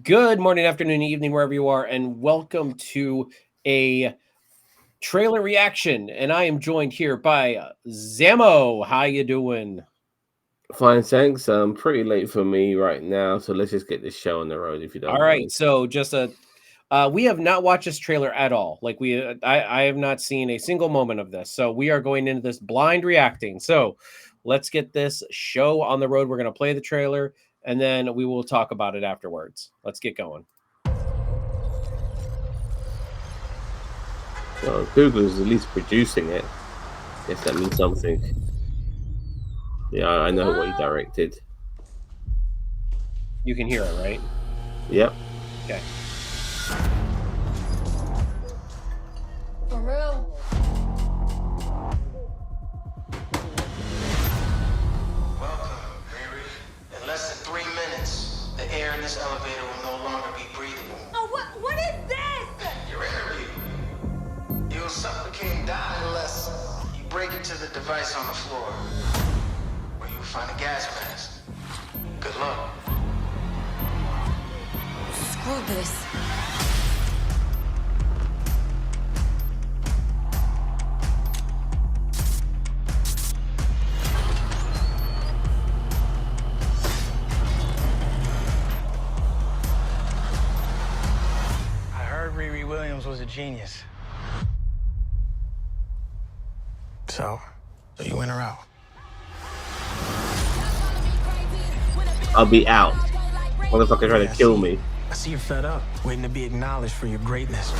Good morning, afternoon, evening, wherever you are, and welcome to a trailer reaction. And I am joined here by Zamo. How you doing? Fine, thanks. Pretty late for me right now, so let's just get this show on the road if you All don't right, mind. so we have not watched this trailer at all. I have not seen a single moment of this. So we are going into this blind reacting. So let's get this show on the road. We're going to play the trailer, and then we will talk about it afterwards. Let's get going. Well, Google's at least producing it. Guess that means something. Yeah, I know what he directed. You can hear it, right? Yep. Okay. For real? Welcome, Riri. In less than 3 minutes, the air in this elevator will no longer be breathable. Oh, what is this? Your interview. You'll suffocate and die unless you break into the device on the floor, where you will find a gas mask. Good luck. Screw this. I heard Riri Williams was a genius. So you in or out? I'll be out. Motherfucker trying to kill me. I see you're fed up, waiting to be acknowledged for your greatness.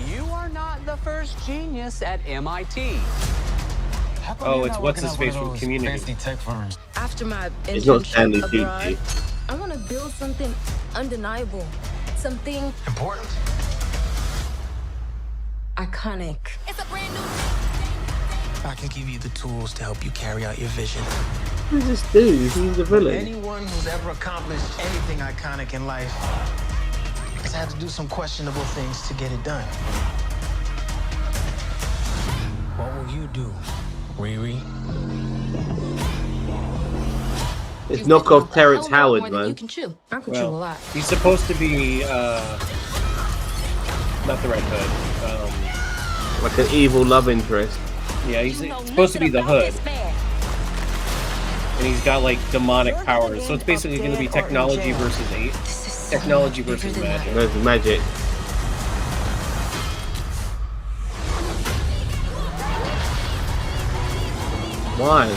You are not the first genius at MIT. Oh, it's what's his face from Community. Fancy tech firms. After my It's not internship Stanley abroad, Tucci. I want to build something undeniable. Something Important? iconic. I can give you the tools to help you carry out your vision. Who's this dude? He's the villain. Anyone who's ever accomplished anything iconic in life has had to do some questionable things to get it done. What will you do, Riri? It's knockoff Terrence Hell Howard, more than man. You can chew. I can chew a Well, lot. he's supposed to be not the Red Hood. Like an evil love interest. Yeah, he's supposed to be the Hood, and he's got like demonic powers. So it's basically going to be technology versus technology versus magic. There's magic. Why?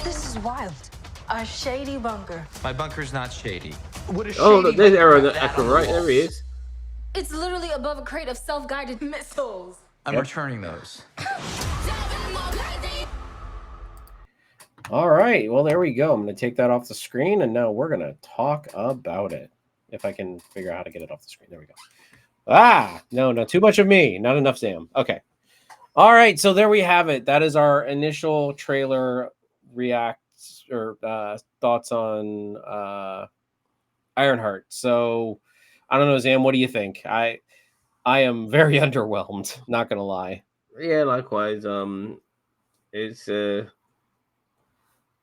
This is wild. A shady bunker. My bunker's not shady. What is Oh, shady there's about Aaron that Echo, on the right? There he walls? is. It's literally above a crate of self-guided missiles. I'm returning those. All right, well there we go. I'm going to take that off the screen, and now we're going to talk about it. If I can figure out how to get it off the screen, there we go. No, too much of me, not enough Sam. Okay. All right, so there we have it. That is our initial trailer reacts or thoughts on Ironheart. So I don't know, Sam, what do you think? I am very underwhelmed, not gonna lie. Yeah, likewise. It's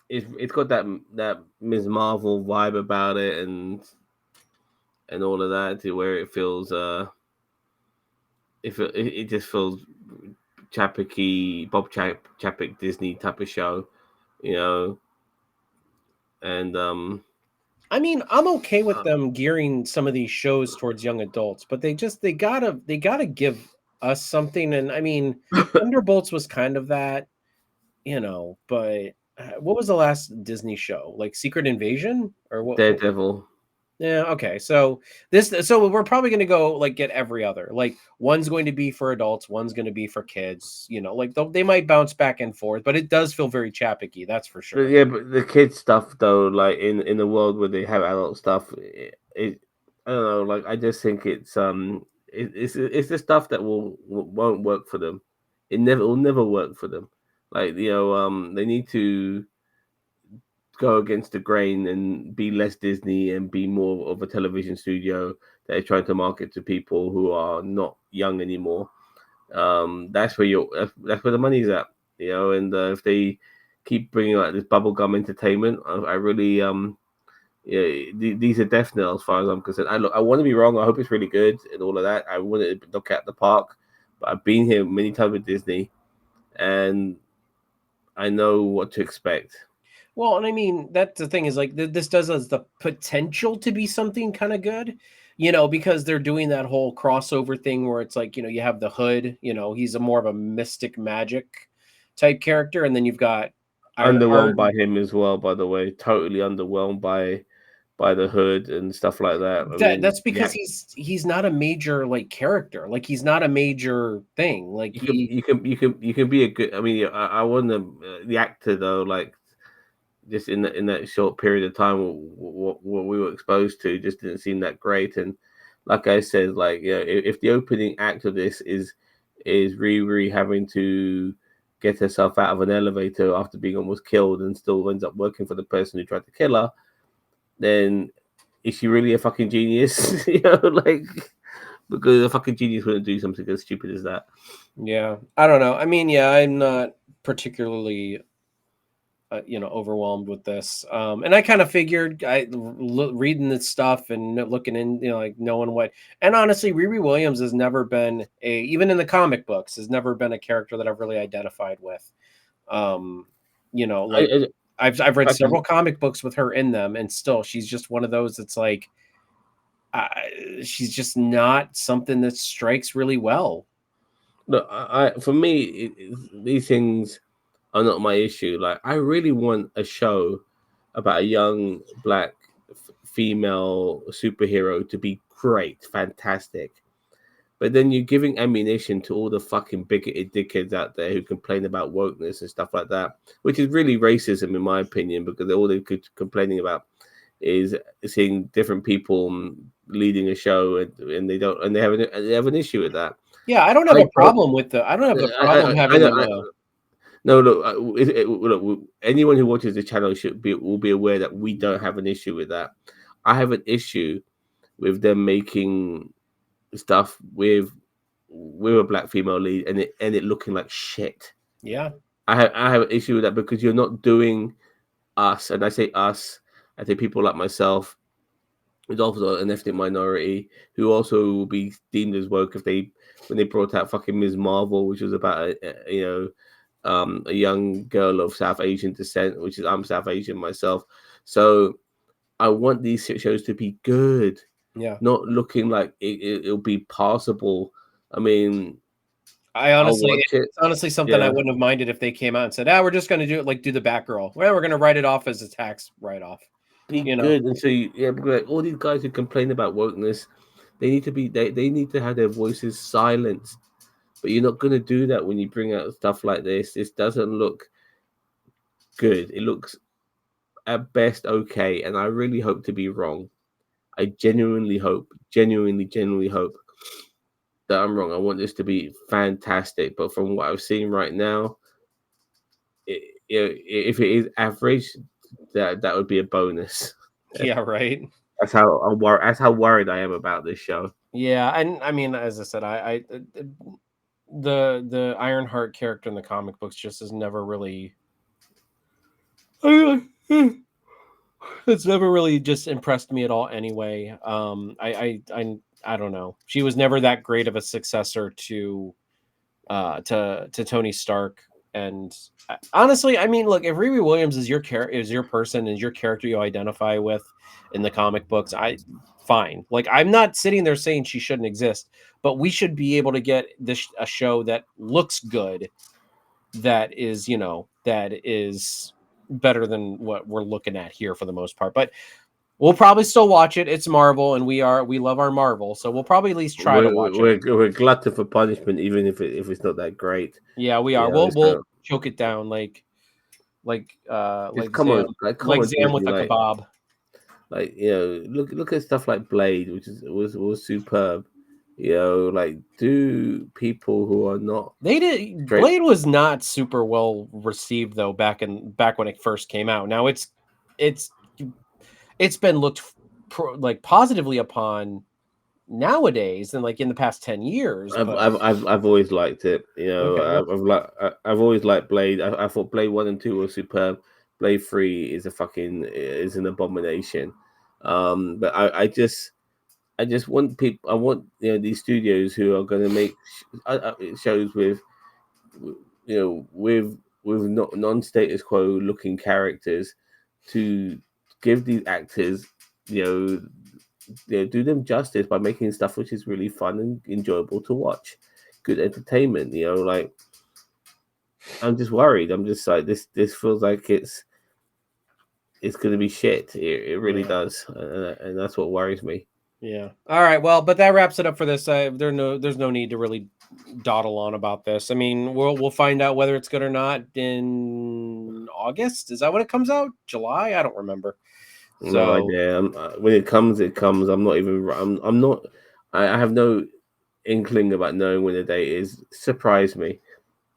it's got that Ms. Marvel vibe about it, and all of that, to where it feels it just feels Chapecky, Chapeck Disney type of show, you know. And I mean, I'm okay with them gearing some of these shows towards young adults, but they gotta give us something. And I mean, Thunderbolts was kind of that, but what was the last Disney show? Like Secret Invasion or what? Daredevil. Yeah, okay. So we're probably going to go like get every other. Like one's going to be for adults, one's going to be for kids, like they might bounce back and forth, but it does feel very Chapecky, that's for But sure. yeah, but the kids stuff though, like in the world where they have adult stuff, it I don't know. Like I just think it's the stuff that won't work for them. Will never work for them. Like they need to go against the grain and be less Disney and be more of a television studio that is trying to market to people who are not young anymore. That's where that's where the money's at. you know. And if they keep bringing out this bubblegum entertainment, I really yeah, these are death knell as far as I'm concerned. I want to be wrong. I hope it's really good and all of that. I want it to knock out the park, but I've been here many times with Disney, and I know what to expect. Well, and I mean, that's the thing is like this does has the potential to be something kind of good, because they're doing that whole crossover thing where it's like, you have the Hood, he's a more of a mystic magic type character, and then you've got Underwhelmed Ironheart. by him as well, by the way. Totally underwhelmed by the Hood and stuff like that. I mean, That's because he's not a major like character, like he's not a major thing. Like you can be a good. I mean, I want the actor though, like just in that short period of time, what we were exposed to just didn't seem that great. And like I said, like if the opening act of this is Riri having to get herself out of an elevator after being almost killed and still ends up working for the person who tried to kill her, then is she really a fucking genius? Like because a fucking genius wouldn't do something as stupid as that. Yeah, I don't know. I mean, yeah, I'm not particularly overwhelmed with this, and I kind of figured reading this stuff and looking in, like knowing what, and honestly Riri Williams has never been even in the comic books has never been a character that I've really identified with. Like I've read several comic books with her in them, and still she's just one of those that's like she's just not something that strikes really well. Look, for me, these things are not my issue. Like, I really want a show about a young black female superhero to be great, fantastic. But then you're giving ammunition to all the fucking bigoted dickheads out there who complain about wokeness and stuff like that, which is really racism in my opinion, because all they're complaining about is seeing different people leading a show, and they have an issue with that. Yeah, I don't have a problem with the. I don't have the problem having them. No, look, look. Anyone who watches the channel will be aware that we don't have an issue with that. I have an issue with them making stuff with a black female lead and it looking like shit. Yeah, I have an issue with that because you're not doing us, and I say us. I think people like myself, who's also an ethnic minority, who also will be deemed as woke when they brought out fucking Ms. Marvel, which was about a young girl of South Asian descent, which is I'm South Asian myself. So I want these shows to be good, not looking like it'll be passable. I mean, it's honestly something I wouldn't have minded if they came out and said, we're just going to do it like do the Batgirl. Well, we're going to write it off as a tax write-off. Be good. And so like, all these guys who complain about wokeness, they need to have their voices silenced. But you're not going to do that when you bring out stuff like this. This doesn't look good. It looks at best okay, and I really hope to be wrong. I genuinely hope that I'm wrong. I want this to be fantastic, but from what I've seen right now, if it is average, that would be a bonus. Yeah, right. That's how worried I am about this show. Yeah, and I mean, as I said, I the Ironheart character in the comic books just has never really. It's never really just impressed me at all. Anyway, I don't know. She was never that great of a successor to Tony Stark. And honestly, I mean, look, if Riri Williams is your person, is your character you identify with in the comic books, fine. Like, I'm not sitting there saying she shouldn't exist, but we should be able to get a show that looks good, that is better than what we're looking at here for the most part. But we'll probably still watch it. It's Marvel, and we love our Marvel, so we'll probably at least try to watch it. We're glutton for punishment, even if it's not that great. Yeah, we are. We'll choke it down like Zam with a kebab. Like, look at stuff like Blade, which was superb. Like, do people who are not Blade was not super well received though back when it first came out. Now it's been looked like positively upon nowadays than like in the past 10 years. But I've always liked it. You know, okay, I've always liked Blade. I thought Blade 1 and 2 were superb. Blade 3 is an abomination. But I just want people. I want these studios who are going to make shows with with non-status quo looking characters to give these actors do them justice by making stuff which is really fun and enjoyable to watch, good entertainment. Like I'm just worried. I'm just like this feels like it's going to be shit. It really does, and that's what worries me. Yeah. All right. Well, but that wraps it up for this. There's no need to really dawdle on about this. I mean, we'll find out whether it's good or not in August. Is that when it comes out? July? I don't remember. No idea. When it comes, it comes. I'm not even. I'm not. I have no inkling about knowing when the date is. Surprise me.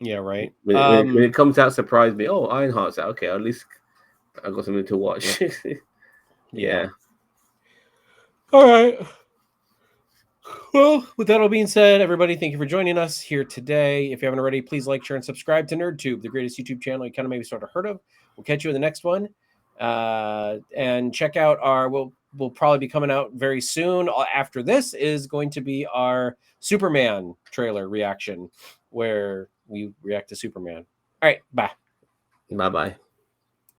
Yeah. Right. When it comes out, surprise me. Oh, Ironheart's out. Okay, at least I got something to watch. Yeah. All right. Well, with that all being said, everybody, thank you for joining us here today. If you haven't already, please like, share, and subscribe to NerdTube, the greatest YouTube channel you kind of maybe sort of heard of. We'll catch you in the next one. And check out we'll probably be coming out very soon. After this is going to be our Superman trailer reaction, where we react to Superman. All right, bye. Bye-bye.